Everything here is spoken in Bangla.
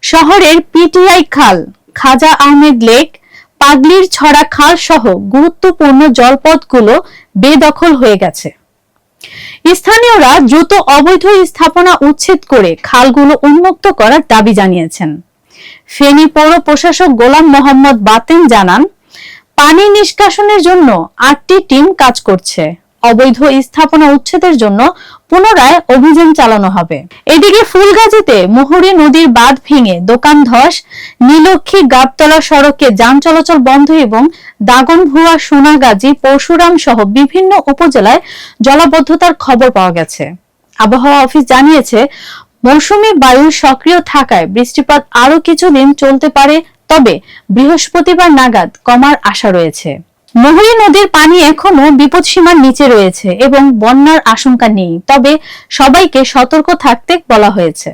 শহরের পিটিআই খাল, খাজা আহমেদ লেক, পাগলির ছড়া খাল সহ গুরুত্বপূর্ণ জলপথগুলো বেদখল হয়ে গেছে। স্থানীয়রা দ্রুত অবৈধ স্থাপনা উচ্ছেদ করে খালগুলো উন্মুক্ত করার দাবি জানিয়েছেন। ফেনী পৌর প্রশাসক গোলাম মোহাম্মদ বাতেন জানান, পানি নিষ্কাশনের জন্য ৮টি টিম কাজ করছে। অবৈধ স্থাপনা উচ্ছেদের জন্য পুনরায় অভিযান চালানো হবে। এদিকে ফুলগাজীতে মুহুরী নদীর বাঁধ ভেঙে দোকান ধস, নীলক্ষী গাবতলা সড়কে যান চলাচল বন্ধ এবং দাগনভূঞা, সোনাগাজী, পরশুরাম সহ বিভিন্ন উপজেলায় জলাবদ্ধতার খবর পাওয়া গেছে। আবহাওয়া অফিস জানিয়েছে, মৌসুমী বায়ু সক্রিয় থাকায় বৃষ্টিপাত আরো কিছুদিন চলতে পারে, তবে বৃহস্পতিবার নাগাদ কমার আশা রয়েছে। মুহুরী নদীর পানি এখনো বিপদসীমার নিচে রয়েছে এবং বন্যার আশঙ্কা নেই, তবে সবাইকে সতর্ক থাকতে বলা হয়েছে।